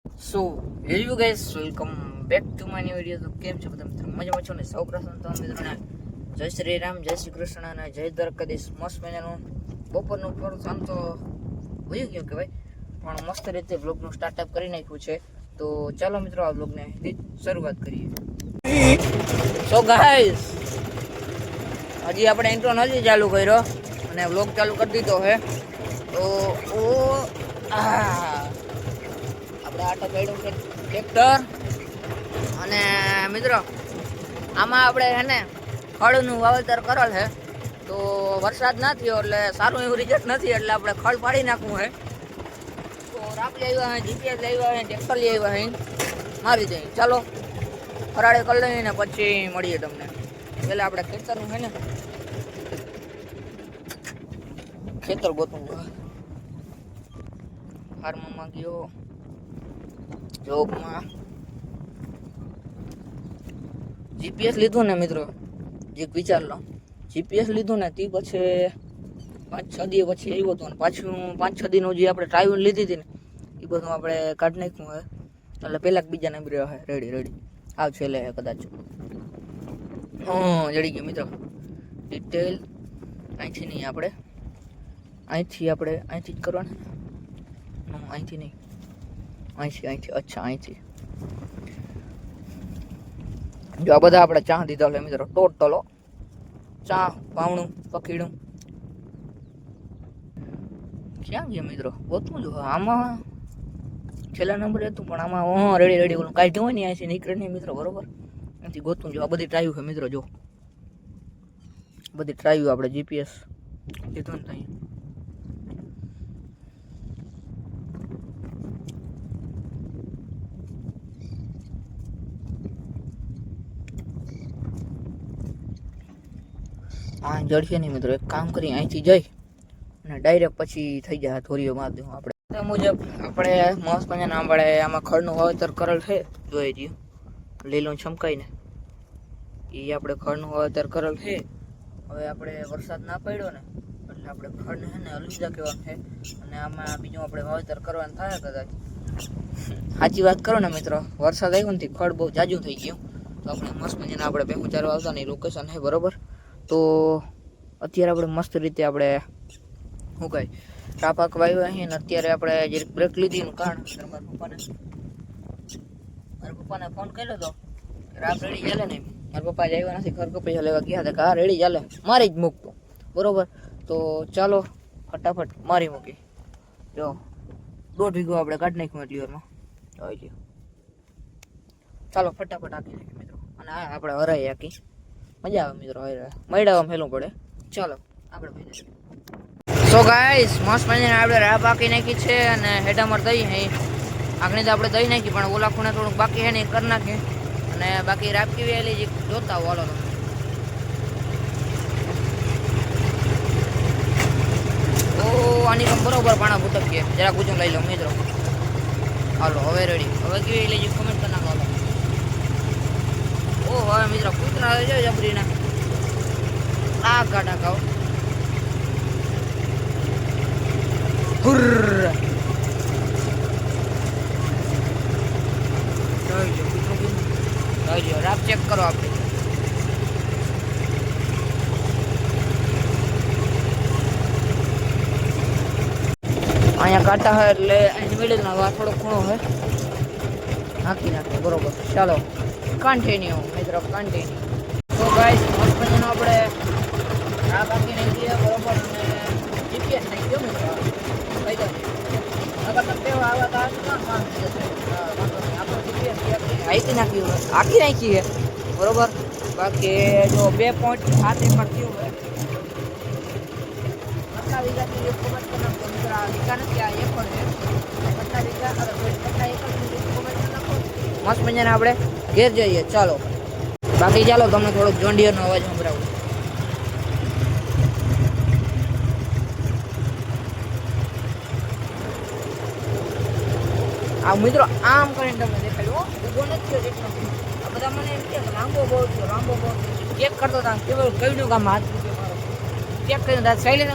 So hello guys, welcome back to my new video. તો કેમ છો બધા મિત્રો? મજામાં છો ને? સૌ પ્રથમ તો મિત્રોને જય શ્રી રામ, જય શ્રી કૃષ્ણ અને જય દ્વારકાધીશ. મસ્ત મજાનું બપોરનું થોડું આમ તો વયું ગયું કે ભાઈ, પણ મસ્ત રીતે બ્લોગનું સ્ટાર્ટઅપ કરી નાખ્યું છે. તો ચાલો મિત્રો આ બ્લોગને શરૂઆત કરીએ. સો ગાઈસ, હજી આપણે ઇન્ટ્રો નથી ચાલુ કર્યો અને બ્લોગ ચાલુ કરી દીધો છે. તો આપણે આટો પડ્યું છે ટ્રેક્ટર. અને મિત્રો આમાં આપણે છે ને ખડનું વાવેતર કરેલ છે. તો વરસાદ ના થયો એટલે સારું એવું રિઝલ્ટ નથી, એટલે આપણે ખડ પાડી નાખવું છે. તો રાપ લઈ આવ્યા છે, જીપીએસ લઈ આવ્યા છે, ટ્રેક્ટર લઈ આવ્યા છે, મારી દઈએ. ચાલો ફરાળે કરી લઈએ ને પછી મળીએ તમને. પેલા આપણે ખેતરનું છે ને ખેતર ગોતું ફાર્મમાં ગયો જોબમાં. જીપીએસ લીધું ને મિત્રો, જે વિચાર લો, જીપીએસ લીધું ને તે પછી 5-6 દિવસ પછી આવ્યો હતો, અને પાછું 5-6 દિનનું જે આપણે ડ્રાઈવર લીધી હતી ને એ બધું આપણે કાઢી નાખ્યું હોય. એટલે પેલા બીજા નંબરે હે રેડી આવ છેલ્લે કદાચ. જડી ગયો મિત્રો. ડિટેલ અહીંથી નહીં, આપણે અહીંથી જ કરવાનું. અહીંથી નહીં, અહીંથી. અચ્છા, અહીંથી. જો આ બધા આપણે ચા દીધા છે મિત્રો, ટોટલો ચા, પાવણું, પકીડું. ક્યાં ગયા મિત્રો? ગોતવું જો આમાં છેલ્લા નંબર હતું, પણ આમાં રેડી ઓલું કાઢ્યું હોય ને અહીંથી નીકળે નહીં મિત્રો, બરોબર? અહીંથી ગોતવું જો. આ બધી ટ્રાયું છે મિત્રો, જો બધી ટ્રાયું આપણે જીપીએસ લીધું ને ત્યાં. આ જડશે નહીં મિત્રો. એક કામ કરી, અહીંથી જઈ અને ડાયરેક્ટ પછી થઈ જાય થોરીઓ મારી દઉં. આપણે મુજબ આપણે મસ્ત મજાના આપણે આમાં ખડનું વાવેતર કરેલ છે, જોઈ દઈએ લીલું છમકાઈને. એ આપણે ખડનું વાવેતર કરેલ છે. હવે આપણે વરસાદ ના પડ્યો ને એટલે આપણે ખડને છે ને અલવિદા કહેવાનું છે. અને આમાં બીજું આપણે વાવેતર કરવાનું થાય કદાચ. સાચી વાત કરો ને મિત્રો, વરસાદ આવ્યો નથી, ખડ બહુ જાજુ થઈ ગયું. તો આપણે મસ્ત મજાના આપણે ભેગું ચારવા આવતા નહીં લોકેશન છે, બરોબર? તો અત્યારે આપણે મસ્ત રીતે આપણે શું કહે ટાપાક વાવ્યો અહીં. ને અત્યારે આપણે જે બ્રેક લીધી એનું કારણ મારા પપ્પાને ફોન કર્યો હતો, રાપ રેડી ચાલે ને. મારા પપ્પા જ આવ્યા નથી, ખરકો પૈસા લેવા ગયા હતા કે હા રેડી ચાલે, મારી જ મૂકતું, બરોબર? તો ચાલો ફટાફટ મારી મૂકી. જો 1.5 વીઘો આપણે કાઢી નાખ્યું એટલી વારમાં. જોઈ લ્યો, ચાલો ફટાફટ આખી નાખી મિત્રો. અને આ આપણે હરાઈ આખી મજા આવે મિત્રો. મૈડામાં ફેલું પડે. ચાલો આપણે સો ગાઈસ, મસ્ત મજાને આપણે રાહ બાકી નાખી છે. અને હેડામર દહીં હે આગળ તો આપણે દહીં નાખી, પણ ઓલા ખૂણે થોડુંક બાકી છે ને એ કરી નાખીએ. અને બાકી રાપ કેવી આવેલી જે જોતા હાલો તમે. ઓ આની પણ બરોબર પાણા ભૂટકીએ. જરા પૂછું લઈ લો મિત્રો. હાલો હવે રેડી. હવે કેવી લેજી કમેન્ટ કરી નાખો. ઓ હવે મિત્રો કૂતરા જોઈ જબરીના આ ગાડા ખાઓ. રાપ ચેક કરો આપણે. અહીંયા કાંટા હોય એટલે એની મિડલમાં વા થોડો ખૂણો હોય, નાખી બરોબર. ચાલો કન્ટિન્યુ મિત્રો, કન્ટિન્યુ. તો ગાઈસ મસ્ત મજાનો આપણે આ બાકી નહીં દઈએ, બરોબર? અને જીપીએસ નહીં ગયો મિત્રો, કહી દો અગર તમે આવા તો કામ જશે. આપણો જીપીએસ આખી નાખી છે, બરોબર? બાકી જો 2.7 એકર થયું હોય. કેટલા વીઘાથી એક કોમેન્ટ કરી નાખો મિત્રો. આ વીઘા નથી, આ એકર છે. કેટલા વીઘા કેટલા એકર કોમેન્ટ કરી નાખો. મસ્ત મજાને આપણે ઘેર જઈએ. ચાલો બાકી ચાલો તમને થોડોક જોન્ડિયરનો અવાજ સંભળાવું. આ મિત્રો આમ કરીને તમને દેખાડ્યું, ઊભો નથી થયો. આ બધા મને એમ કે લાંબો બહુ થયો, ચેક કરતો હતા. કેવું કહ્યું કામ હાથ ચેક કર્યું શૈલેષ